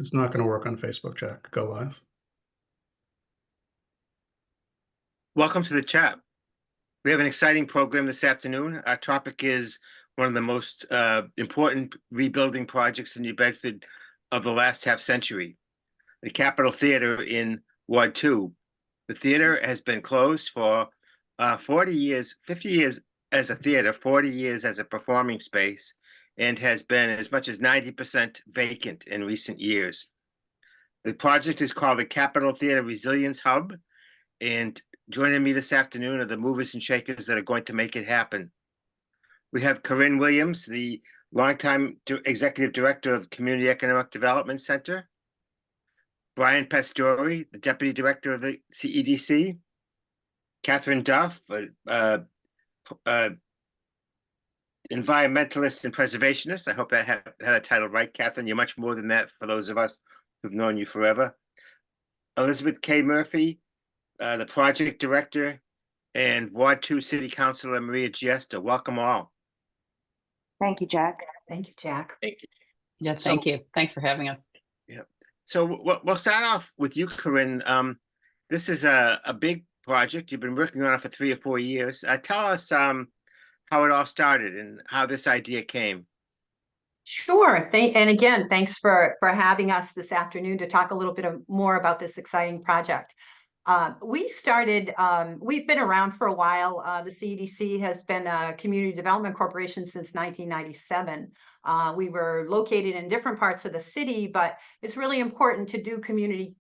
It's not going to work on Facebook, Jack. Go live. Welcome to the chat. We have an exciting program this afternoon. Our topic is one of the most important rebuilding projects in New Bedford of the last half century, the Capitol Theater in Ward 2. The theater has been closed for 40 years, 50 years as a theater, 40 years as a performing space, and has been as much as 90% vacant in recent years. The project is called the Capitol Theater Resilience Hub, and joining me this afternoon are the movers and shakers that are going to make it happen. We have Corrin Williams, the longtime executive director of Community Economic Development Center, Brian Pastori, the deputy director of the CEDC, Kathryn Duff, environmentalist and preservationist. I hope that had a title right, Kathryn. You're much more than that for those of us who've known you forever. Elizabeth K. Murphy, the project director, and Ward 2 City Councilor Maria Giesta. Welcome all. Thank you, Jack. Thank you, Jack. Thank you. Yeah, thank you. Thanks for having us. Yeah. So we'll start off with you, Corrin. This is a big project. You've been working on it for 3 or 4 years. Tell us how it all started and how this idea came. Sure. And again, thanks for having us this afternoon to talk a little bit more about this exciting project. We've been around for a while. The CEDC has been a community development corporation since 1997. We were located in different parts of the city, but it's really important to do community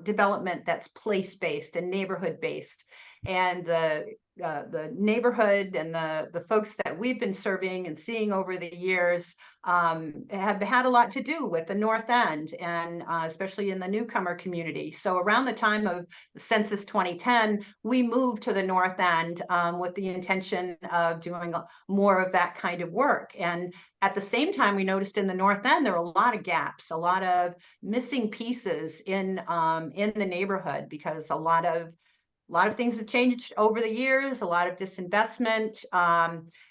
development that's place-based and neighborhood-based. And the neighborhood and the folks that we've been serving and seeing over the years have had a lot to do with the North End, and especially in the newcomer community. So around the time of the Census 2010, we moved to the North End with the intention of doing more of that kind of work. And at the same time, we noticed in the North End, there were a lot of gaps, a lot of missing pieces in the neighborhood, because a lot of things have changed over the years, a lot of disinvestment.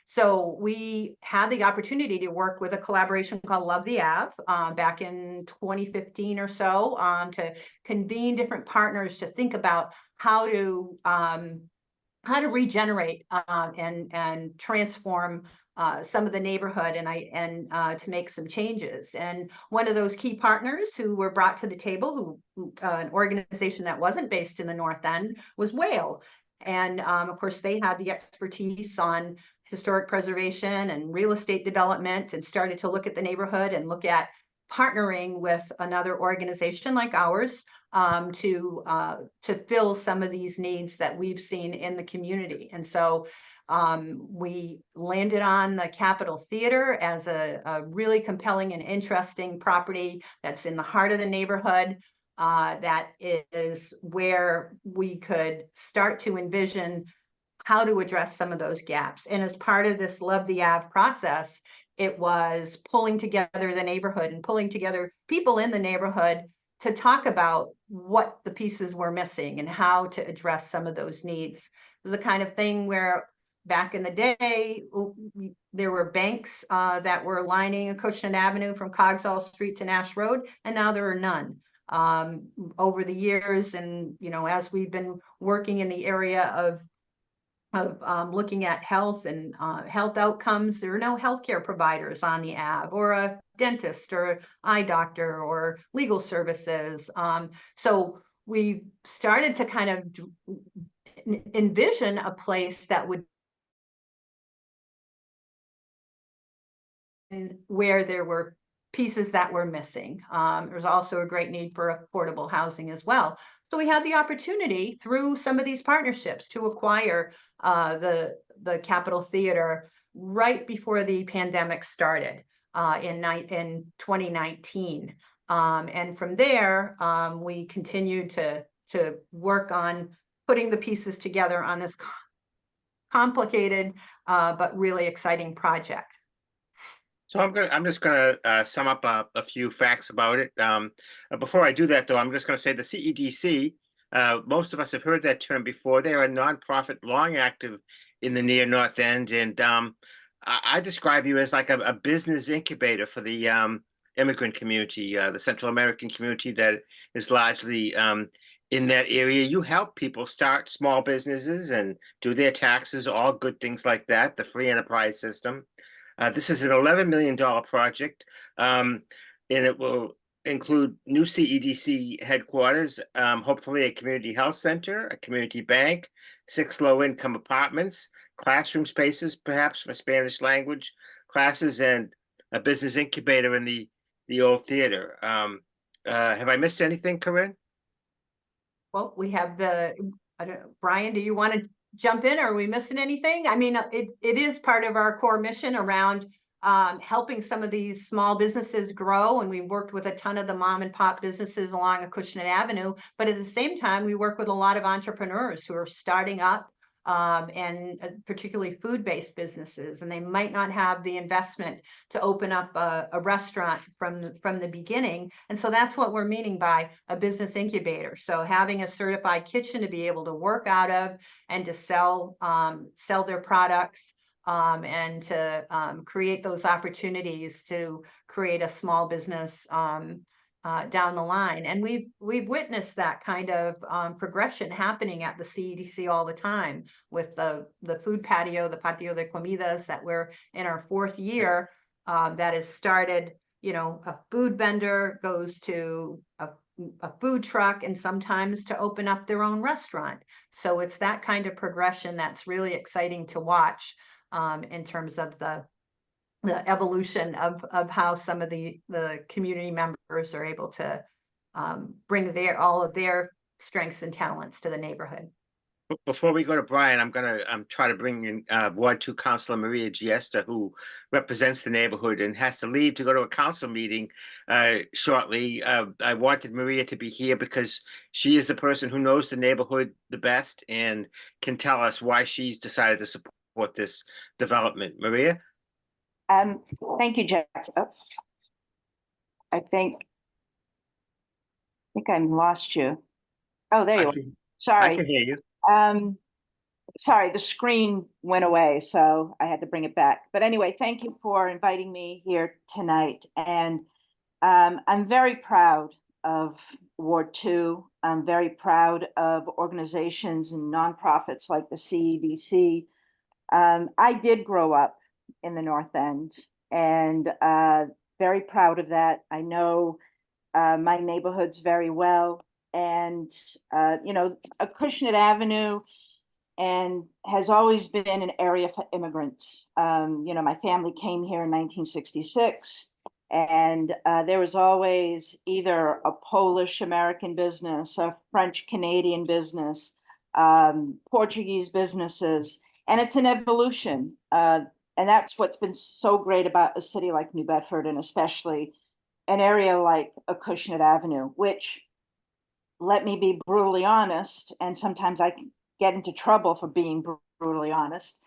So we had the opportunity to work with a collaboration called Love the Ave back in 2015 or so, to convene different partners to think about how to regenerate and transform some of the neighborhood and to make some changes. And one of those key partners who were brought to the table, an organization that wasn't based in the North End, was Whale. And of course, they had the expertise on historic preservation and real estate development, and started to look at the neighborhood and look at partnering with another organization like ours to fill some of these needs that we've seen in the community. And so we landed on the Capitol Theater as a really compelling and interesting property that's in the heart of the neighborhood. That is where we could start to envision how to address some of those gaps. And as part of this Love the Ave process, it was pulling together the neighborhood and pulling together people in the neighborhood to talk about what the pieces were missing and how to address some of those needs. It was the kind of thing where back in the day, there were banks that were lining Acushnet Avenue from Coggeshall Street to Nash Road, and now there are none. Over the years, and as we've been working in the area of looking at health and health outcomes, there are no healthcare providers on the Ave, or a dentist or an eye doctor or legal services. So we started to kind of envision a place that would, where there were pieces that were missing. There's also a great need for affordable housing as well. So we had the opportunity through some of these partnerships to acquire the Capitol Theater right before the pandemic started in 2019. And from there, we continued to work on putting the pieces together on this complicated but really exciting project. So I'm just gonna sum up a few facts about it. Before I do that, though, I'm just gonna say the CEDC. Most of us have heard that term before. They are a nonprofit, long active in the near North End, and I describe you as like a business incubator for the immigrant community, the Central American community that is largely in that area. You help people start small businesses and do their taxes, all good things like that, the free enterprise system. This is an $11 million project, and it will include new CEDC headquarters, hopefully a community health center, a community bank, 6 low-income apartments, classroom spaces, perhaps for Spanish language classes, and a business incubator in the old theater. Have I missed anything, Corrin? Well, we have Brian, do you want to jump in? Are we missing anything? I mean, it is part of our core mission around helping some of these small businesses grow. And we worked with a ton of the mom and pop businesses along Acushnet Avenue. But at the same time, we work with a lot of entrepreneurs who are starting up and particularly food-based businesses, and they might not have the investment to open up a restaurant from the beginning. And so that's what we're meaning by a business incubator. So having a certified kitchen to be able to work out of and to sell their products, and to create those opportunities to create a small business down the line. And we've witnessed that kind of progression happening at the CEDC all the time with the food patio, the patio de comidas, that we're in our 4th year. That has started, a food vendor goes to a food truck, and sometimes to open up their own restaurant. So it's that kind of progression that's really exciting to watch in terms of the evolution of how some of the community members are able to bring all of their strengths and talents to the neighborhood. Before we go to Brian, I'm gonna try to bring in Ward 2 Councilor Maria Giesta, who represents the neighborhood and has to leave to go to a council meeting shortly. I wanted Maria to be here because she is the person who knows the neighborhood the best and can tell us why she's decided to support this development. Maria? Thank you, Jack. Oh, I think I lost you. Oh, there you are. I Sorry. can hear you. Sorry, the screen went away, so I had to bring it back. But anyway, thank you for inviting me here tonight. And I'm very proud of Ward 2. I'm very proud of organizations and nonprofits like the CEDC. I did grow up in the North End, and very proud of that. I know my neighborhoods very well, and Acushnet Avenue and has always been an area for immigrants. My family came here in 1966, and there was always either a Polish American business, a French Canadian business, Portuguese businesses, and it's an evolution. And that's what's been so great about a city like New Bedford, and especially an area like Acushnet Avenue, which, let me be brutally honest, and sometimes I get into trouble for being brutally honest,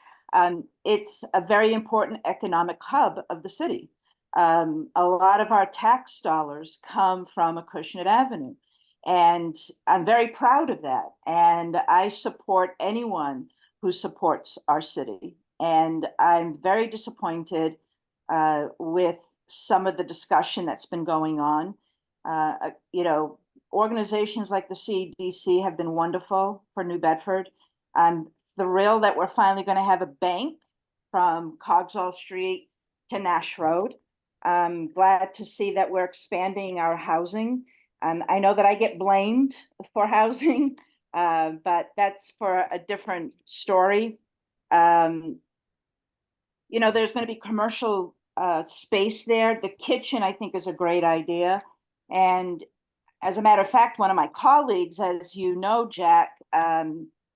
it's a very important economic hub of the city. A lot of our tax dollars come from Acushnet Avenue, and I'm very proud of that. And I support anyone who supports our city. And I'm very disappointed with some of the discussion that's been going on. Organizations like the CEDC have been wonderful for New Bedford. I'm thrilled that we're finally going to have a bank from Coggeshall Street to Nash Road. I'm glad to see that we're expanding our housing. I know that I get blamed for housing, but that's for a different story. There's going to be commercial space there. The kitchen, I think, is a great idea. And as a matter of fact, one of my colleagues, as you know, Jack,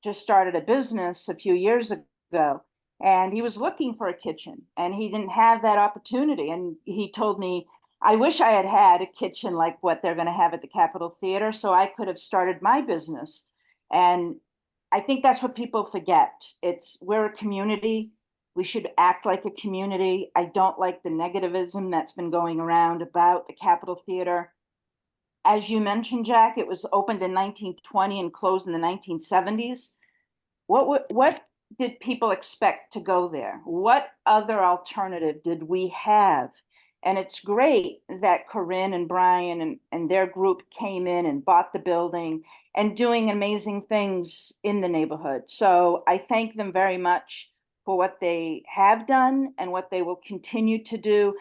just started a business a few years ago, and he was looking for a kitchen, and he didn't have that opportunity. And he told me, I wish I had had a kitchen like what they're going to have at the Capitol Theater, so I could have started my business. And I think that's what people forget. We're a community. We should act like a community. I don't like the negativism that's been going around about the Capitol Theater. As you mentioned, Jack, it was opened in 1920 and closed in the 1970s. What did people expect to go there? What other alternative did we have? And it's great that Corrin and Brian and their group came in and bought the building and doing amazing things in the neighborhood. So I thank them very much for what they have done and what they will continue to do.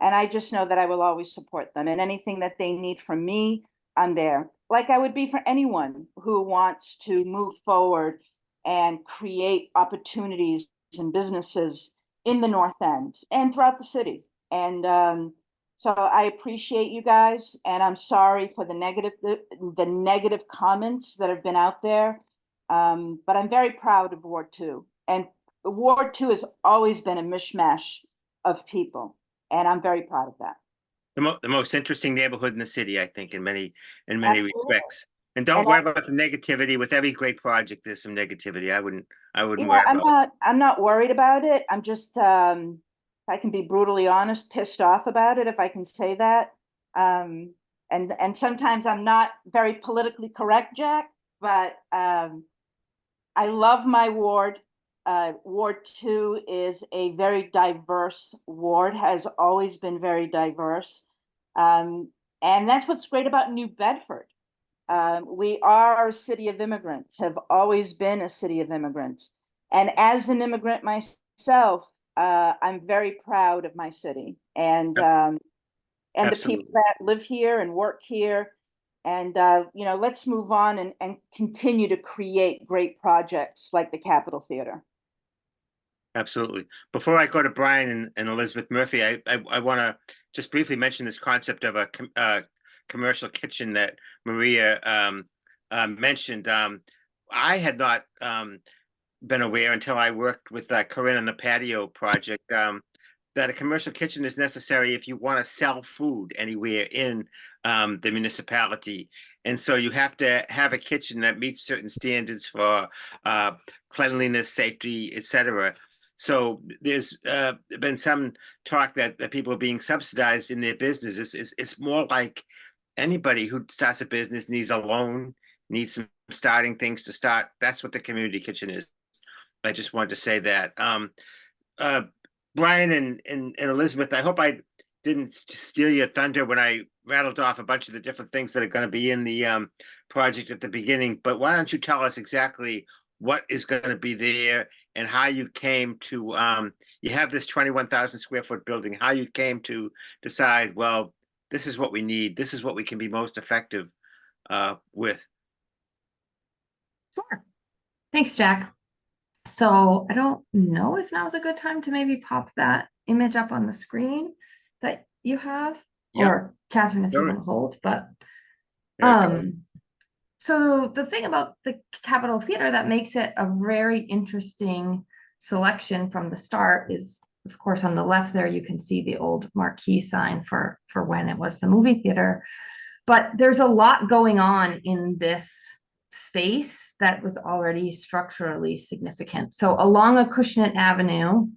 And I just know that I will always support them, and anything that they need from me, I'm there. Like I would be for anyone who wants to move forward and create opportunities and businesses in the North End and throughout the city. And so I appreciate you guys, and I'm sorry for the negative comments that have been out there. But I'm very proud of Ward 2. And Ward 2 has always been a mishmash of people, and I'm very proud of that. The most interesting neighborhood in the city, I think, in many Absolutely. respects. And don't worry about the negativity. With every great project, there's some negativity. I wouldn't worry about it. I'm not worried about it. I'm just, if I can be brutally honest, pissed off about it, if I can say that. And sometimes I'm not very politically correct, Jack, but I love my ward. Ward 2 is a very diverse ward, has always been very diverse. And that's what's great about New Bedford. We are a city of immigrants, have always been a city of immigrants. And as an immigrant myself, I'm very proud of my city and the people that live here and work here. And, let's move on and continue to create great projects like the Capitol Theater. Absolutely. Before I go to Brian and Elizabeth Murphy, I want to just briefly mention this concept of a commercial kitchen that Maria mentioned. I had not been aware until I worked with Corrin on the patio project that a commercial kitchen is necessary if you want to sell food anywhere in the municipality. And so you have to have a kitchen that meets certain standards for cleanliness, safety, etc. So there's been some talk that people are being subsidized in their business. It's more like anybody who starts a business needs a loan, needs some starting things to start. That's what the community kitchen is. I just wanted to say that. Brian and Elizabeth, I hope I didn't steal your thunder when I rattled off a bunch of the different things that are going to be in the project at the beginning. But why don't you tell us exactly what is going to be there and how you came to, you have this 21,000 square foot building, how you came to decide, well, this is what we need. This is what we can be most effective with. Sure. Thanks, Jack. So I don't know if now's a good time to maybe pop that image up on the screen that you have, or Kathryn, if you want to hold, but so the thing about the Capitol Theater that makes it a very interesting selection from the start is, of course, on the left there, you can see the old marquee sign for when it was the movie theater. But there's a lot going on in this space that was already structurally significant. So along Acushnet Avenue,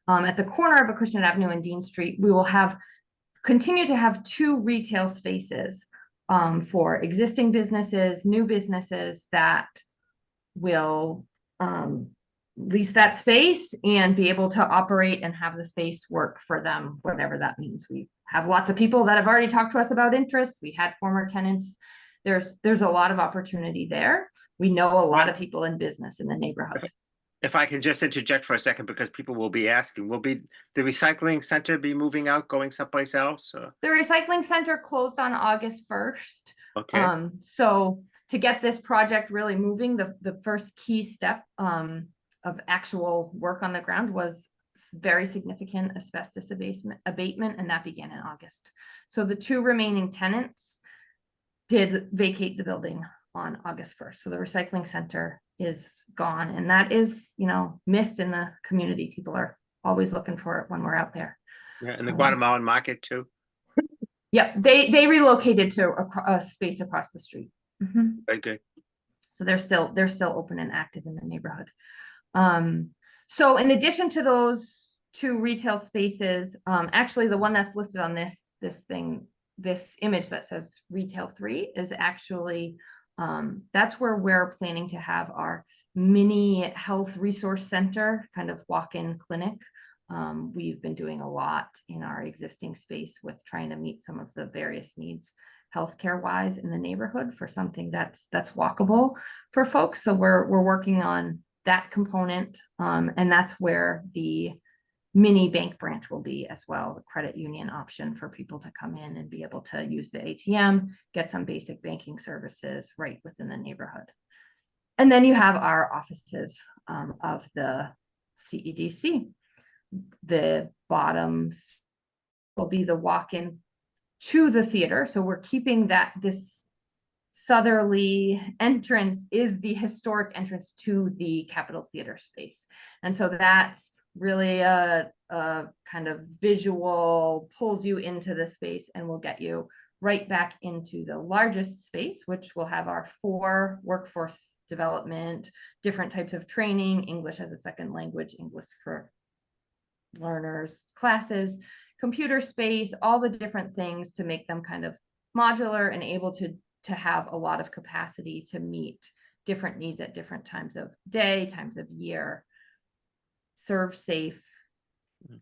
at the corner of Acushnet Avenue and Dean Street, we will continue to have two retail spaces for existing businesses, new businesses that will lease that space and be able to operate and have the space work for them, whatever that means. We have lots of people that have already talked to us about interest. We had former tenants. There's a lot of opportunity there. We know a lot of people in business in the neighborhood. If I can just interject for a second, because people will be asking, will the recycling center be moving out, going someplace else? Or? The recycling center closed on August 1st. Okay. So to get this project really moving, the first key step of actual work on the ground was very significant asbestos abatement, and that began in August. So the two remaining tenants did vacate the building on August 1st. So the recycling center is gone, and that is, missed in the community. People are always looking for it when we're out there. Yeah, and the Guatemalan market too. Yep, they relocated to a space across the street. Mm-hmm. Very good. So they're still open and active in the neighborhood. So in addition to those two retail spaces, actually the one that's listed on this image that says Retail 3 is actually, that's where we're planning to have our mini health resource center, kind of walk-in clinic. We've been doing a lot in our existing space with trying to meet some of the various needs healthcare wise in the neighborhood for something that's walkable for folks. So we're working on that component, and that's where the mini bank branch will be as well, the credit union option for people to come in and be able to use the ATM, get some basic banking services right within the neighborhood. And then you have our offices of the CEDC. The bottoms will be the walk-in to the theater. So we're keeping that this southerly entrance is the historic entrance to the Capitol Theater space. And so that's really a kind of visual, pulls you into the space and will get you right back into the largest space, which will have our 4 workforce development, different types of training, English as a second language, English for learners classes, computer space, all the different things to make them kind of modular and able to have a lot of capacity to meet different needs at different times of day, times of year, serve safe,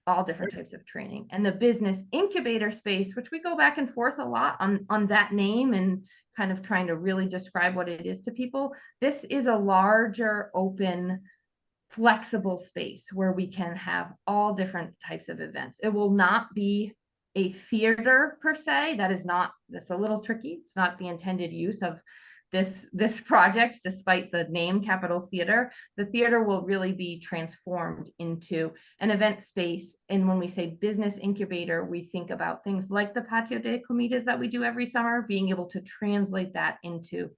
all different types of training. And the business incubator space, which we go back and forth a lot on that name and kind of trying to really describe what it is to people. This is a larger, open, flexible space where we can have all different types of events. It will not be a theater per se. That's a little tricky. It's not the intended use of this project, despite the name Capitol Theater. The theater will really be transformed into an event space. And when we say business incubator, we think about things like the Patio de Comidas that we do every summer, being able to translate that into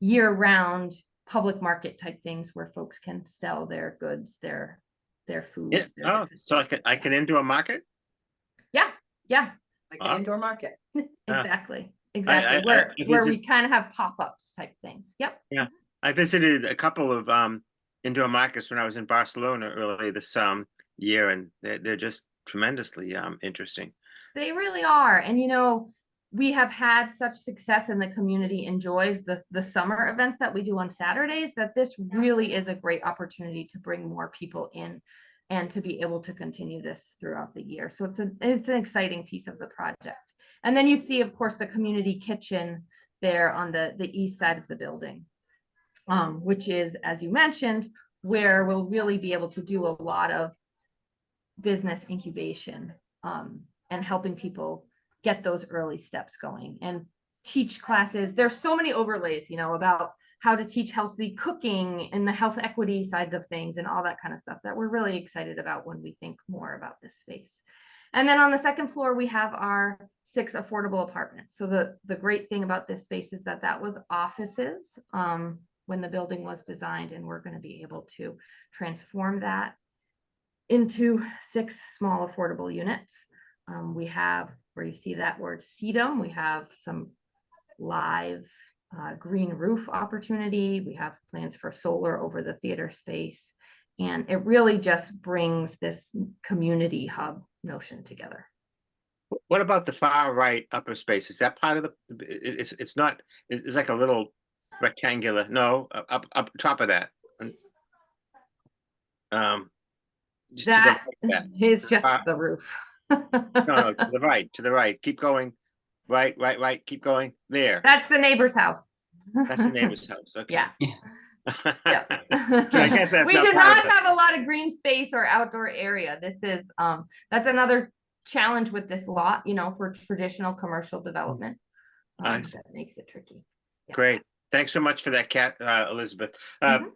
year-round public market type things where folks can sell their goods, their foods. Yeah. Oh, so I can indoor market? Yeah, Like an indoor market. exactly. I Where visit- we kind of have pop-ups type things. Yep. Yeah, I visited a couple of indoor markets when I was in Barcelona early this year, and they're just tremendously interesting. They really are. And we have had such success and the community enjoys the summer events that we do on Saturdays, that this really is a great opportunity to bring more people in and to be able to continue this throughout the year. So it's an exciting piece of the project. And then you see, of course, the community kitchen there on the east side of the building, which is, as you mentioned, where we'll really be able to do a lot of business incubation and helping people get those early steps going and teach classes. There's so many overlays, about how to teach healthy cooking and the health equity side of things and all that kind of stuff that we're really excited about when we think more about this space. And then on the second floor, we have our 6 affordable apartments. So the great thing about this space is that was offices when the building was designed, and we're going to be able to transform that into 6 small affordable units. We have, where you see that word sedum, we have some live green roof opportunity. We have plans for solar over the theater space. And it really just brings this community hub notion together. What about the far right upper space? Is that part of the? It's not. It's like a little rectangular. No, up top of that. Just That to the right, is just the roof. no, to the right. Keep going. Right. Keep going. There. That's the neighbor's house. That's the neighbor's house. Okay. Yeah. Yeah. Yep. So I guess that's we not do part of not have a lot of green space or outdoor area. This is that's another challenge with this lot, for traditional commercial development. Nice. That makes it tricky. Yeah. Great. Thanks so much for that, Elizabeth.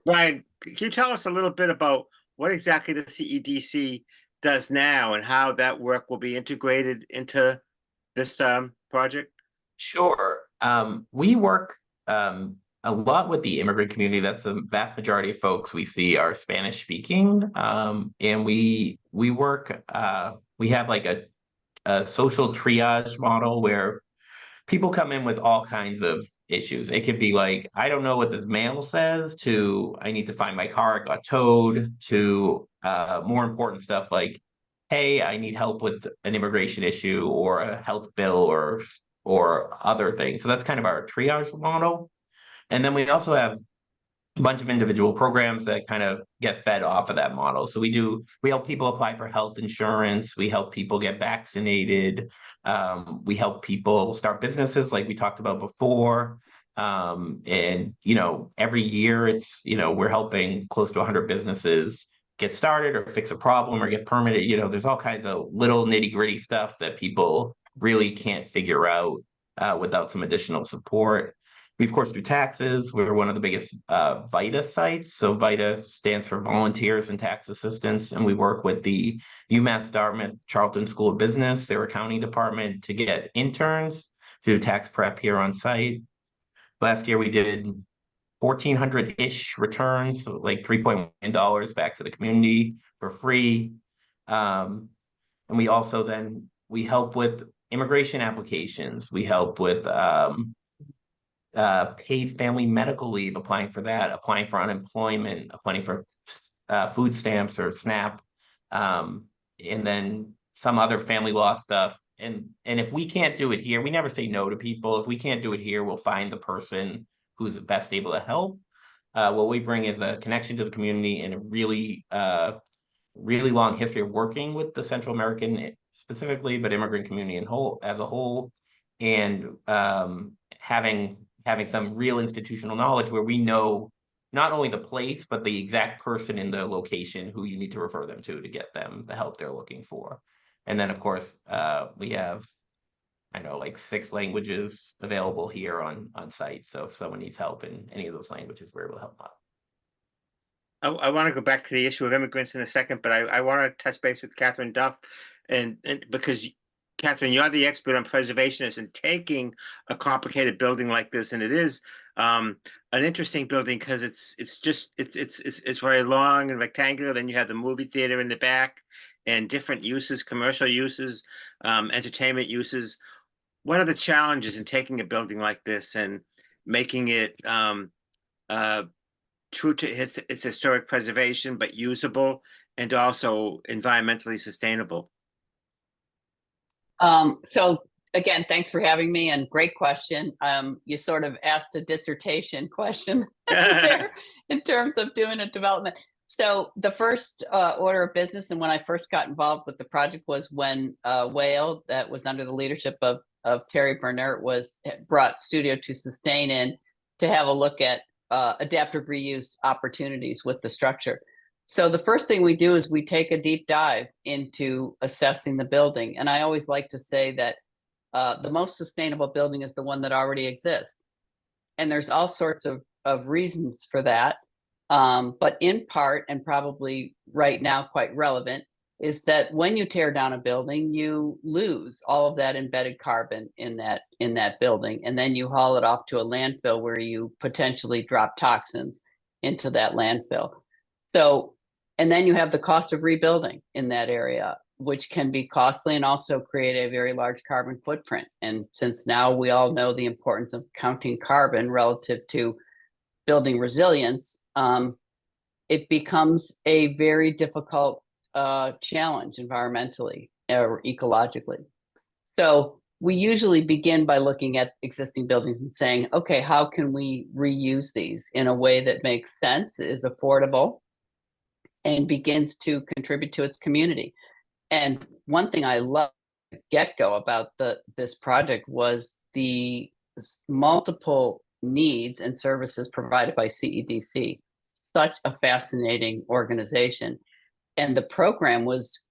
Brian, can you tell us a little bit about what exactly the CEDC does now and how that work will be integrated into this project? Sure. We work a lot with the immigrant community. That's the vast majority of folks we see are Spanish speaking. And we work, we have like a social triage model where people come in with all kinds of issues. It could be like, I don't know what this mail says, to I need to find my car, it got towed, to more important stuff like, hey, I need help with an immigration issue or a health bill or other things. So that's kind of our triage model. And then we also have a bunch of individual programs that kind of get fed off of that model. So we help people apply for health insurance. We help people get vaccinated. We help people start businesses like we talked about before. And, every year we're helping close to 100 businesses get started or fix a problem or get permitted. There's all kinds of little nitty gritty stuff that people really can't figure out without some additional support. We, of course, do taxes. We're one of the biggest VITA sites. So VITA stands for Volunteers and Tax Assistance. And we work with the UMass Dartmouth Charlton School of Business, their accounting department, to get interns to do tax prep here on site. Last year, we did 1,400-ish returns, so like $3.1 million back to the community for free. And we also we help with immigration applications. We help with paid family medical leave, applying for that, applying for unemployment, applying for food stamps or SNAP, and then some other family law stuff. And if we can't do it here, we never say no to people. If we can't do it here, we'll find the person who's best able to help. What we bring is a connection to the community and a really long history of working with the Central American specifically, but immigrant community as a whole, and having some real institutional knowledge where we know not only the place, but the exact person in the location who you need to refer them to get them the help they're looking for. And then, of course, we have, 6 languages available here on site. So if someone needs help in any of those languages, we're able to help out. I want to go back to the issue of immigrants in a second, but I want to touch base with Kathryn Duff, and because Kathryn, you're the expert on preservationists and taking a complicated building like this, and it is an interesting building because it's very long and rectangular. Then you have the movie theater in the back and different uses, commercial uses, entertainment uses. What are the challenges in taking a building like this and making it true to its historic preservation, but usable and also environmentally sustainable? So again, thanks for having me, and great question. You sort of asked a dissertation question there in terms of doing a development. So the first order of business, and when I first got involved with the project, was when Whale, that was under the leadership of Terry Bernert, brought Studio to Sustain in to have a look at adaptive reuse opportunities with the structure. So the first thing we do is we take a deep dive into assessing the building. And I always like to say that the most sustainable building is the one that already exists. And there's all sorts of reasons for that. But in part, and probably right now quite relevant, is that when you tear down a building, you lose all of that embedded carbon in that building. And then you haul it off to a landfill where you potentially drop toxins into that landfill. So, and then you have the cost of rebuilding in that area, which can be costly and also create a very large carbon footprint. And since now we all know the importance of counting carbon relative to building resilience, it becomes a very difficult challenge environmentally or ecologically. So we usually begin by looking at existing buildings and saying, okay, how can we reuse these in a way that makes sense, is affordable, and begins to contribute to its community? And one thing I love at the get-go about this project was the multiple needs and services provided by CEDC. Such a fascinating organization. And the program was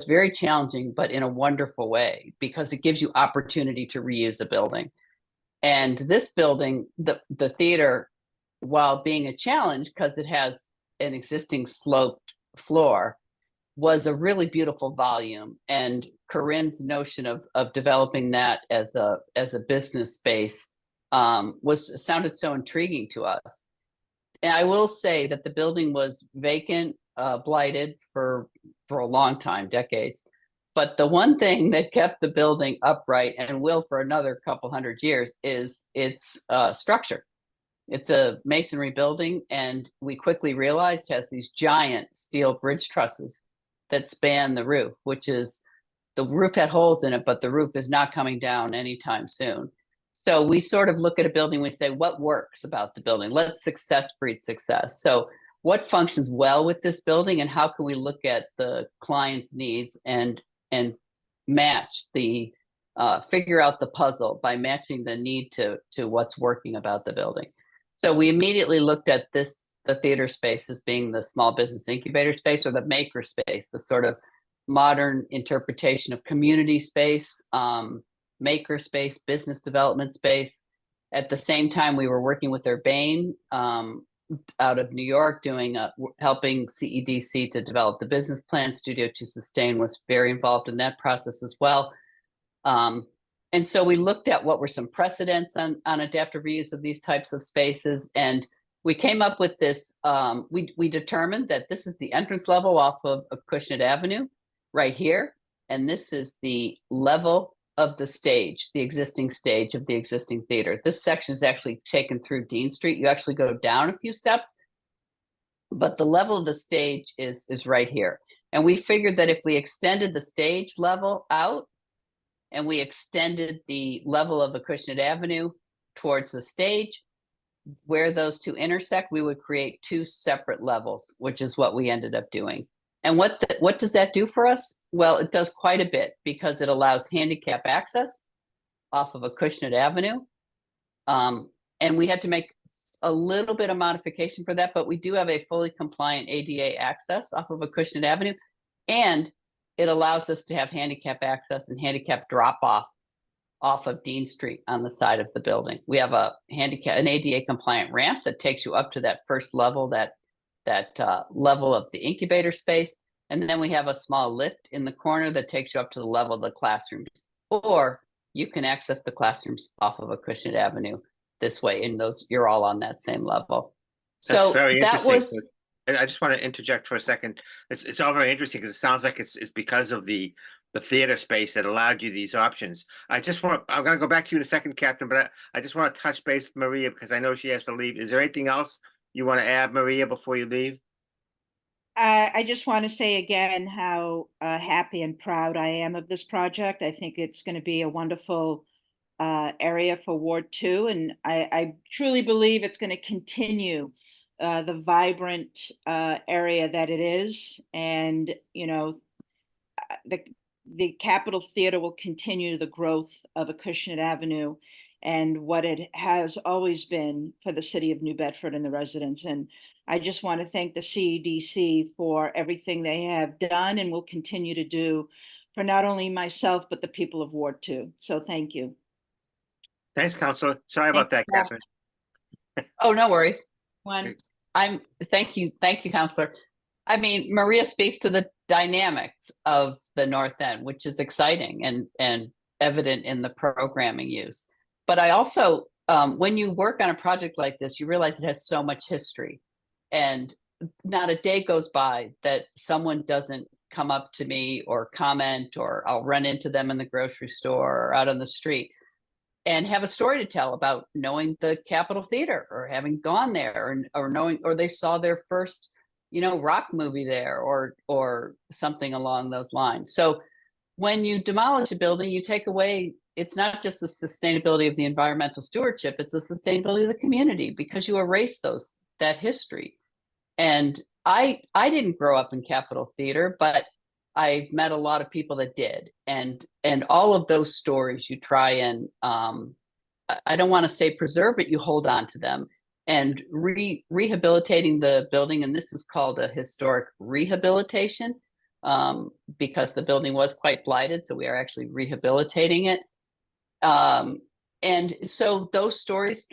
very challenging, but in a wonderful way, because it gives you opportunity to reuse a building. And this building, the theater, while being a challenge because it has an existing sloped floor, was a really beautiful volume. And Corrin's notion of developing that as a business space sounded so intriguing to us. And I will say that the building was vacant, blighted for a long time, decades. But the one thing that kept the building upright, and will for another couple hundred years, is its structure. It's a masonry building, and we quickly realized has these giant steel bridge trusses that span the roof, which is, the roof had holes in it, but the roof is not coming down anytime soon. So we sort of look at a building, we say, what works about the building? Let success breed success. So what functions well with this building, and how can we look at the client's needs and match the figure out the puzzle by matching the need to what's working about the building. So we immediately looked at the theater space as being the small business incubator space, or the maker space, the sort of modern interpretation of community space, maker space, business development space. At the same time, we were working with Urbane out of New York, helping CEDC to develop the business plan. Studio to Sustain was very involved in that process as well. And so we looked at what were some precedents on adaptive reuse of these types of spaces, and we came up with this. We determined that this is the entrance level off of Acushnet Avenue right here, and this is the level of the stage, the existing stage of the existing theater. This section is actually taken through Dean Street. You actually go down a few steps, but the level of the stage is right here. And we figured that if we extended the stage level out and we extended the level of Acushnet Avenue towards the stage, where those two intersect, we would create two separate levels, which is what we ended up doing. And what does that do for us? Well, it does quite a bit, because it allows handicap access off of Acushnet Avenue. And we had to make a little bit of modification for that, but we do have a fully compliant ADA access off of Acushnet Avenue. And it allows us to have handicap access and handicap drop off of Dean Street on the side of the building. We have an ADA compliant ramp that takes you up to that first level, that level of the incubator space. And then we have a small lift in the corner that takes you up to the level of the classrooms. Or you can access the classrooms off of Acushnet Avenue this way, and you're all on that same level. That's So very that interesting. was. And I just want to interject for a second. It's all very interesting, because it sounds like it's because of the theater space that allowed you these options. I'm going to go back to you in a second, Kathryn, but I just want to touch base with Maria, because I know she has to leave. Is there anything else you want to add, Maria, before you leave? I just want to say again how happy and proud I am of this project. I think it's going to be a wonderful area for Ward 2, and I truly believe it's going to continue the vibrant area that it is. And, you know, the Capitol Theater will continue the growth of Acushnet Avenue and what it has always been for the city of New Bedford and the residents. And I just want to thank the CEDC for everything they have done and will continue to do for not only myself, but the people of Ward 2. So thank you. Thanks, Councilor. Sorry about that, Thanks, Kathryn. Oh, no worries. Thank you, Councilor. I mean, Maria speaks to the dynamics of the North End, which is exciting and evident in the programming use. But I also, when you work on a project like this, you realize it has so much history, and not a day goes by that someone doesn't come up to me or comment, or I'll run into them in the grocery store or out on the street and have a story to tell about knowing the Capitol Theater, or having gone there, or knowing, or they saw their first, rock movie there, or something along those lines. So when you demolish a building, you take away, it's not just the sustainability of the environmental stewardship, it's the sustainability of the community, because you erase that history. And I didn't grow up in Capitol Theater, but I met a lot of people that did. And all of those stories you try and, I don't want to say preserve, but you hold on to them. And rehabilitating the building, and this is called a historic rehabilitation, because the building was quite blighted, so we are actually rehabilitating it. And so those stories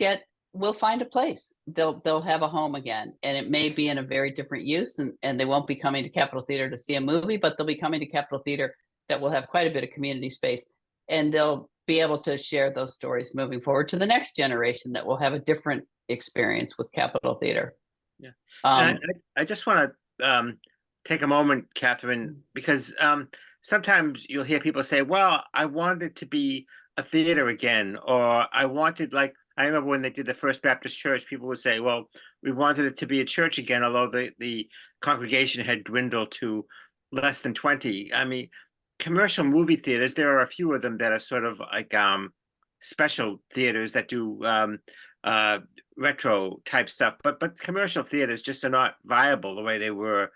will find a place. They'll have a home again, and it may be in a very different use, and they won't be coming to Capitol Theater to see a movie, but they'll be coming to Capitol Theater that will have quite a bit of community space, and they'll be able to share those stories moving forward to the next generation that will have a different experience with Capitol Theater. Yeah. I just want to take a moment, Kathryn, because sometimes you'll hear people say, well, I wanted it to be a theater again, or I remember when they did the First Baptist Church, people would say, well, we wanted it to be a church again, although the congregation had dwindled to less than 20. I mean, commercial movie theaters, there are a few of them that are sort of like special theaters that do retro type stuff, but commercial theaters just are not viable the way they were.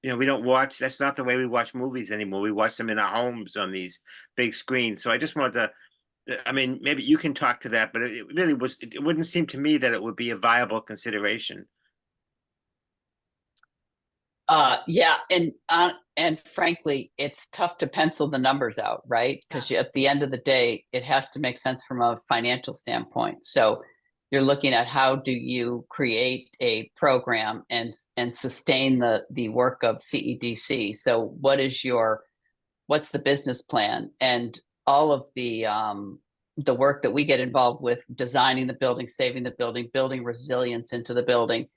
You know, we don't watch, that's not the way we watch movies anymore. We watch them in our homes on these big screens. So I just wanted to, I mean, maybe you can talk to that, but it really was, it wouldn't seem to me that it would be a viable consideration. Yeah, and frankly, it's tough to pencil the numbers out, right? Because at the end of the day, it has to make sense from a financial standpoint. So you're looking at how do you create a program and sustain the work of CEDC. So what's the business plan? And all of the work that we get involved with, designing the building, saving the building, building resilience into the building.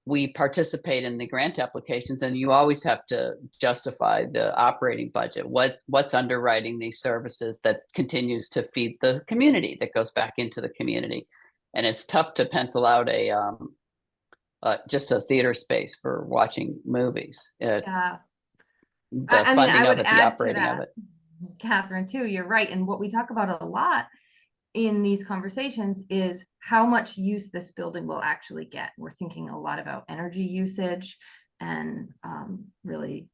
We participate in the grant applications, and you always have to justify the operating budget. What's underwriting these services that continues to feed the community, that goes back into the community. And it's tough to pencil out just a theater space for watching movies. Yeah. The I mean, funding I of would it, the add to operating of that, it. Kathryn, too, you're right. And what we talk about a lot in these conversations is how much use this building will actually get. We're thinking a lot about energy usage and really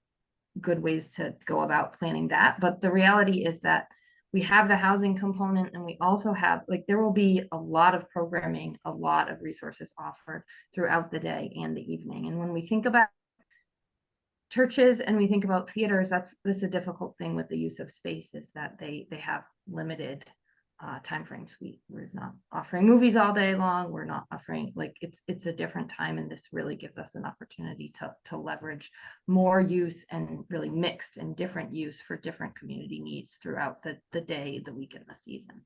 good ways to go about planning that. But the reality is that we have the housing component, and we also have, like, there will be a lot of programming, a lot of resources offered throughout the day and the evening. And when we think about churches and we think about theaters, that's a difficult thing with the use of space, is that they have limited timeframes. We're not offering movies all day long. We're not offering, like, it's a different time, and this really gives us an opportunity to leverage more use and really mixed and different use for different community needs throughout the day, the week, and the season.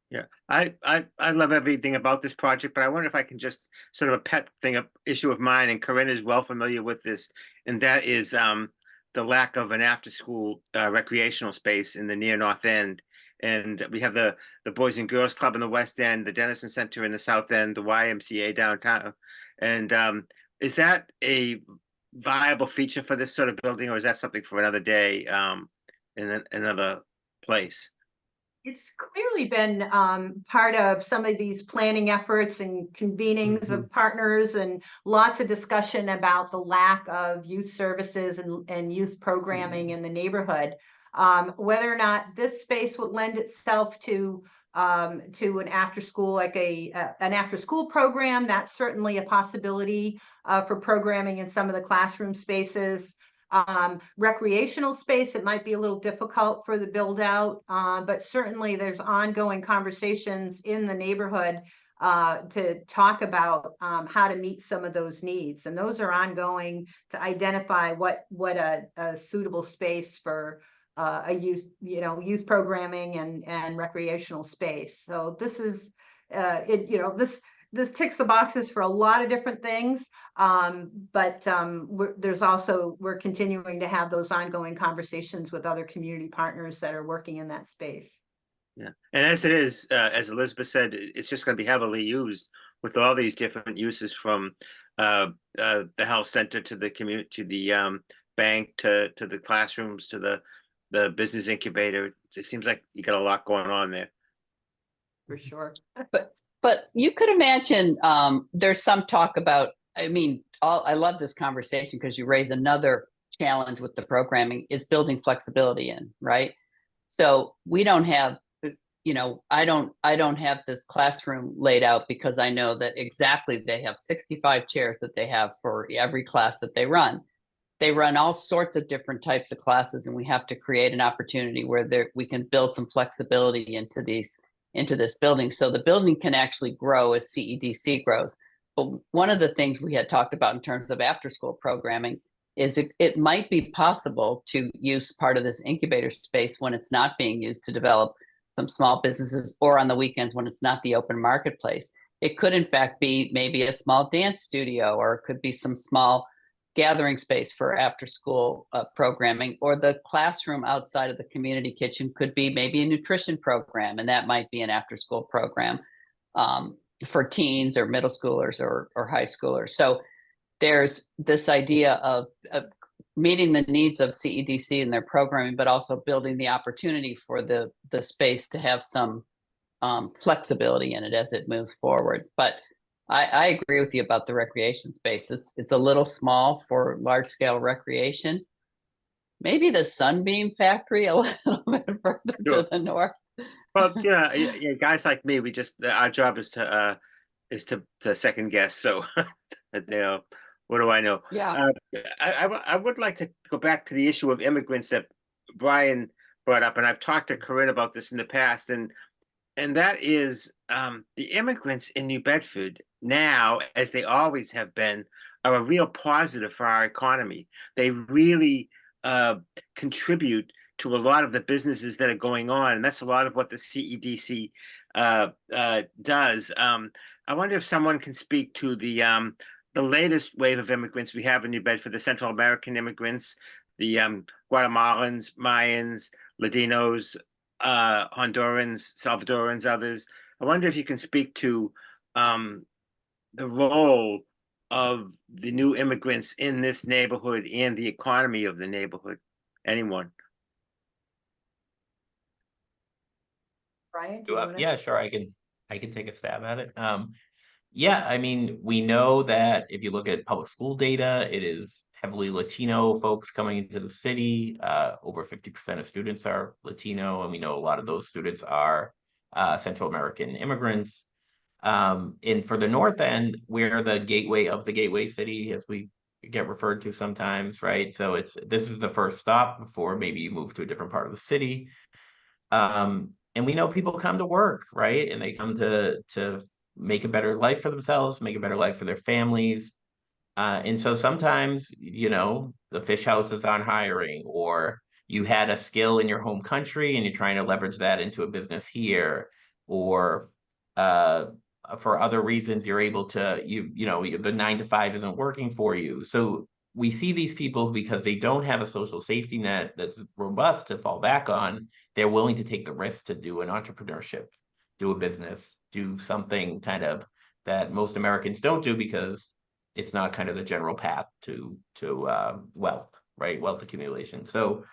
Yeah, I love everything about this project, but I wonder if I can just sort of a pet thing, a issue of mine, and Corrin is well familiar with this, and that is the lack of an after-school recreational space in the near North End. And we have the Boys and Girls Club in the West End, the Dennison Center in the South End, the YMCA downtown. And is that a viable feature for this sort of building, or is that something for another day in another place? It's clearly been part of some of these planning efforts and convenings of partners, and lots of discussion about the lack of youth services and youth programming in the neighborhood. Whether or not this space would lend itself to an after school, like an after school program, that's certainly a possibility for programming in some of the classroom spaces. Recreational space, it might be a little difficult for the build out, but certainly there's ongoing conversations in the neighborhood to talk about how to meet some of those needs, and those are ongoing to identify what a suitable space for a youth programming and recreational space. So this is this ticks the boxes for a lot of different things, but we're continuing to have those ongoing conversations with other community partners that are working in that space. Yeah, and as it is, as Elizabeth said, it's just going to be heavily used with all these different uses, from the health center to the community, to the bank, to the classrooms, to the business incubator. It seems like you got a lot going on there. For sure. But you could imagine there's some talk about, I mean, I love this conversation because you raise another challenge with the programming, is building flexibility in, right? So we don't have, I don't have this classroom laid out because I know that exactly they have 65 chairs that they have for every class that they run. They run all sorts of different types of classes, and we have to create an opportunity where we can build some flexibility into this building, so the building can actually grow as CEDC grows. But one of the things we had talked about in terms of after school programming is it might be possible to use part of this incubator space when it's not being used to develop some small businesses, or on the weekends when it's not the open marketplace. It could in fact be maybe a small dance studio, or it could be some small gathering space for after school programming, or the classroom outside of the community kitchen could be maybe a nutrition program, and that might be an after school program for teens or middle schoolers or high schoolers. So there's this idea of meeting the needs of CEDC and their programming, but also building the opportunity for the space to have some flexibility in it as it moves forward. But I agree with you about the recreation space. It's a little small for large scale recreation. Maybe the Sunbeam Factory a little bit further to the north. Well, yeah, guys like me, we just our job is to second guess. So, what do I know? Yeah. I would like to go back to the issue of immigrants that Brian brought up, and I've talked to Corrin about this in the past, and that is the immigrants in New Bedford now, as they always have been, are a real positive for our economy. They really contribute to a lot of the businesses that are going on, and that's a lot of what the CEDC does. I wonder if someone can speak to the latest wave of immigrants we have in New Bedford, the Central American immigrants, the Guatemalans, Mayans, Latinos, Hondurans, Salvadorans, others. I wonder if you can speak to the role of the new immigrants in this neighborhood and the economy of the neighborhood. Anyone? Brian, do you wanna- Yeah, sure. I can take a stab at it. Yeah, I mean, we know that if you look at public school data, it is heavily Latino folks coming into the city. Over 50% of students are Latino, and we know a lot of those students are Central American immigrants. And for the North End, we're the gateway of the gateway city, as we get referred to sometimes, right? So this is the first stop before maybe you move to a different part of the city. And we know people come to work, right? And they come to make a better life for themselves, make a better life for their families. And so sometimes, the fish houses aren't hiring, or you had a skill in your home country and you're trying to leverage that into a business here, or for other reasons, you're able to, the 9 to 5 isn't working for you. So we see these people because they don't have a social safety net that's robust to fall back on. They're willing to take the risk to do an entrepreneurship, do a business, do something kind of that most Americans don't do because it's not kind of the general path to wealth, right? Wealth accumulation. So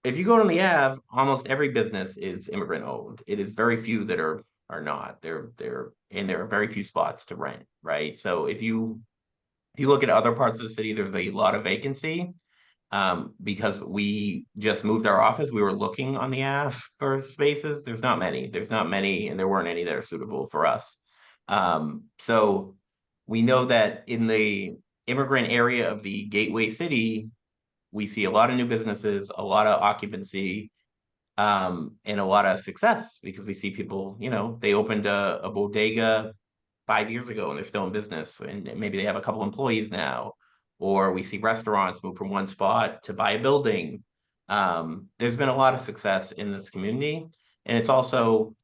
if you go on the Ave, almost every business is immigrant owned. It is very few that are not. And there are very few spots to rent, right? So if you look at other parts of the city, there's a lot of vacancy. Because we just moved our office, we were looking on the Ave for spaces. There's not many, and there weren't any that are suitable for us. So we know that in the immigrant area of the gateway city, we see a lot of new businesses, a lot of occupancy, and a lot of success, because we see people, they opened a bodega 5 years ago and they're still in business, and maybe they have a couple employees now. Or we see restaurants move from one spot to buy a building. There's been a lot of success in this community. And it's also,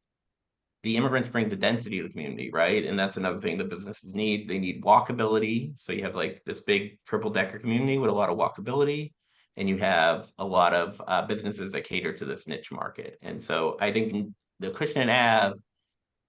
the immigrants bring the density of the community, right? And that's another thing that businesses need. They need walkability. So you have like this big triple-decker community with a lot of walkability. And you have a lot of businesses that cater to this niche market. And so I think the Acushnet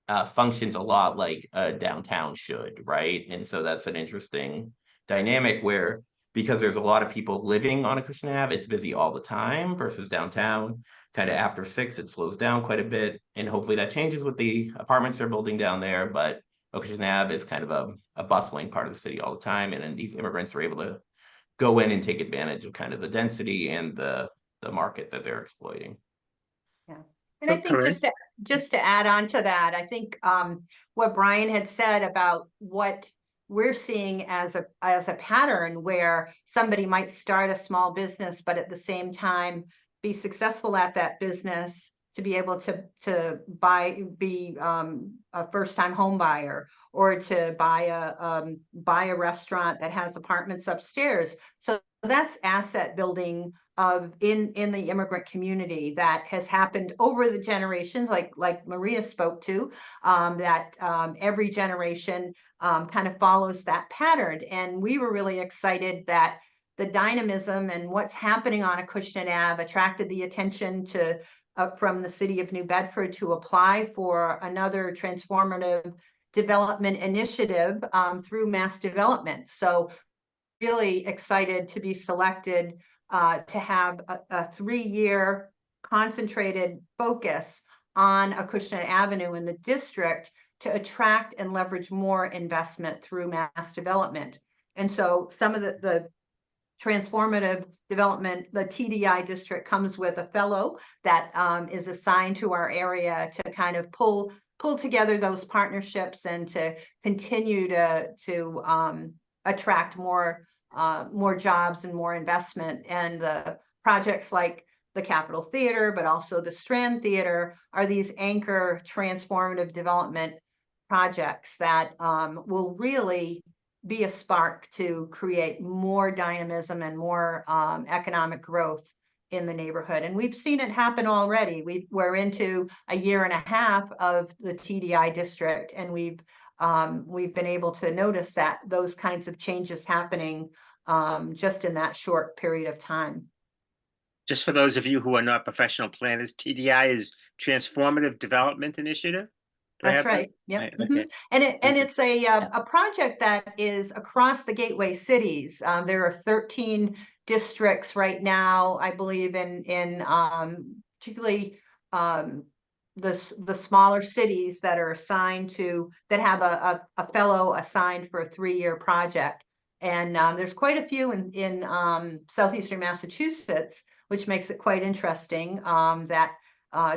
Ave functions a lot like a downtown should, right? And so that's an interesting dynamic where, because there's a lot of people living on Acushnet Ave, it's busy all the time, versus downtown, kind of after 6, it slows down quite a bit. And hopefully that changes with the apartments they're building down there. But Acushnet Ave is kind of a bustling part of the city all the time. And then these immigrants are able to go in and take advantage of kind of the density and the market that they're exploiting. Yeah. And I think just to add on to that, I think what Brian had said about what we're seeing as a pattern, where somebody might start a small business, but at the same time be successful at that business, to be able to be a first-time home buyer, or to buy a restaurant that has apartments upstairs. So that's asset building in the immigrant community that has happened over the generations, like Maria spoke to, that every generation kind of follows that pattern. And we were really excited that the dynamism and what's happening on Acushnet Ave attracted the attention from the city of New Bedford to apply for another transformative development initiative through mass development. So really excited to be selected to have a 3-year concentrated focus on Acushnet Avenue in the district to attract and leverage more investment through mass development. And so some of the transformative development, the TDI district comes with a fellow that is assigned to our area to kind of pull together those partnerships and to continue to attract more jobs and more investment. And the projects like the Capitol Theater, but also the Strand Theater, are these anchor transformative development projects that will really be a spark to create more dynamism and more economic growth in the neighborhood. And we've seen it happen already. We're into a 1.5 years of the TDI district, and we've been able to notice that those kinds of changes happening just in that short period of time. Just for those of you who are not professional planners, TDI is Transformative Development Initiative. That's right. Yep. Right, okay. And it's a project that is across the gateway cities. There are 13 districts right now, I believe, in particularly the smaller cities that are assigned to, that have a fellow assigned for a 3-year project. And there's quite a few in southeastern Massachusetts, which makes it quite interesting that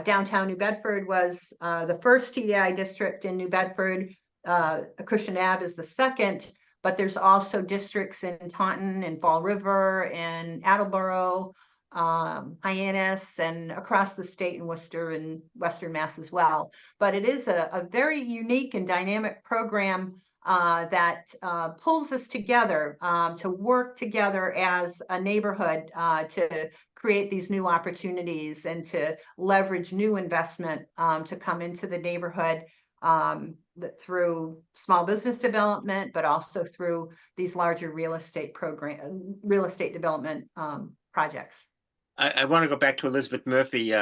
downtown New Bedford was the first TDI district in New Bedford. Acushnet Ave is the second, but there's also districts in Taunton and Fall River and Attleboro, Hyannis, and across the state in Worcester and Western Mass as well. But it is a very unique and dynamic program that pulls us together to work together as a neighborhood to create these new opportunities and to leverage new investment to come into the neighborhood through small business development, but also through these larger real estate development projects. I want to go back to Elizabeth Murphy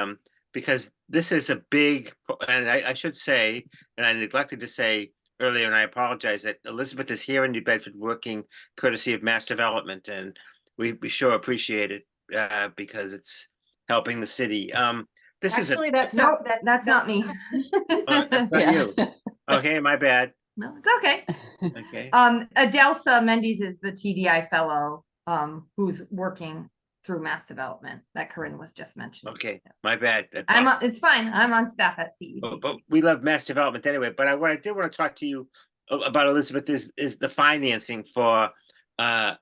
because this is a big, and I should say, and I neglected to say earlier, and I apologize, that Elizabeth is here in New Bedford working courtesy of Mass Development, and we sure appreciate it because it's helping the city. This Actually, is that's Nope, not that's not me. that's not you. Okay, my bad. No, it's okay. Okay. Adelsa Mendes is the TDI fellow who's working through mass development that Corrin was just mentioning. Okay, my bad. It's fine. I'm on staff at CEDC. But we love mass development anyway. But what I did want to talk to you about, Elizabeth, is the financing for a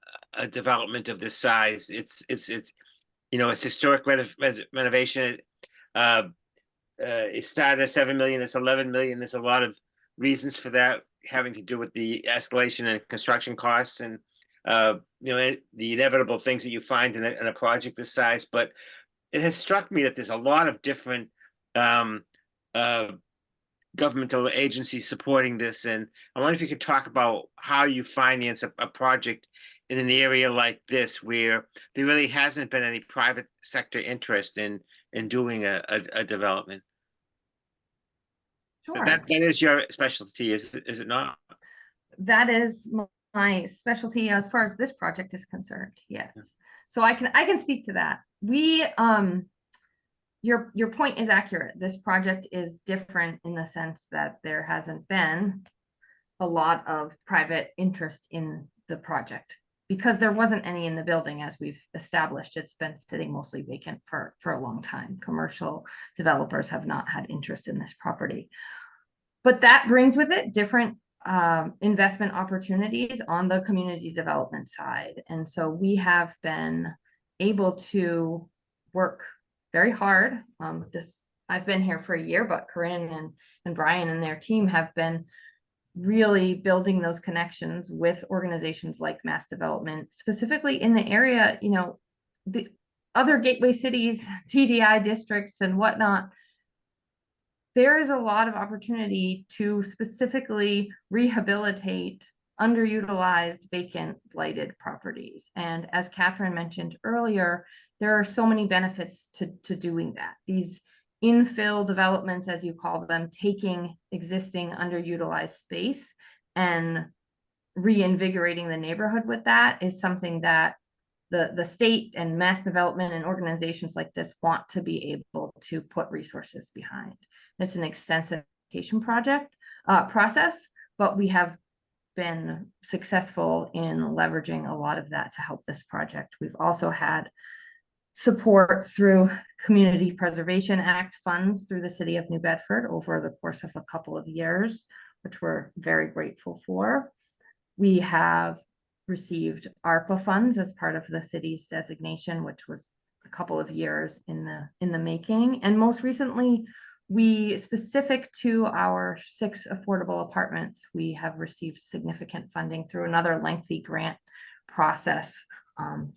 development of this size. It's historic renovation. It started at 7 million. It's 11 million. There's a lot of reasons for that, having to do with the escalation in construction costs and the inevitable things that you find in a project this size. But it has struck me that there's a lot of different governmental agencies supporting this, and I wonder if you could talk about how you finance a project in an area like this, where there really hasn't been any private sector interest in doing a development. Sure. That is your specialty, is it not? That is my specialty as far as this project is concerned. Yes. Yeah. So I can speak to that. We your point is accurate. This project is different in the sense that there hasn't been a lot of private interest in the project because there wasn't any in the building. As we've established, it's been sitting mostly vacant for a long time. Commercial developers have not had interest in this property, but that brings with it different investment opportunities on the community development side. And so we have been able to work very hard. I've been here for a year, but Corrin and Brian and their team have been really building those connections with organizations like Mass Development, specifically in the area, the other gateway cities, TDI districts and whatnot. There is a lot of opportunity to specifically rehabilitate underutilized, vacant, blighted properties. And as Kathryn mentioned earlier, there are so many benefits to doing that. These infill developments, as you call them, taking existing underutilized space and reinvigorating the neighborhood with that is something that the state and mass development and organizations like this want to be able to put resources behind. It's an extensive education process, but we have been successful in leveraging a lot of that to help this project. We've also had support through Community Preservation Act funds through the city of New Bedford over the course of a couple of years, which we're very grateful for. We have received ARPA funds as part of the city's designation, which was a couple of years in the making. And most recently, we, specific to our 6 affordable apartments, we have received significant funding through another lengthy grant process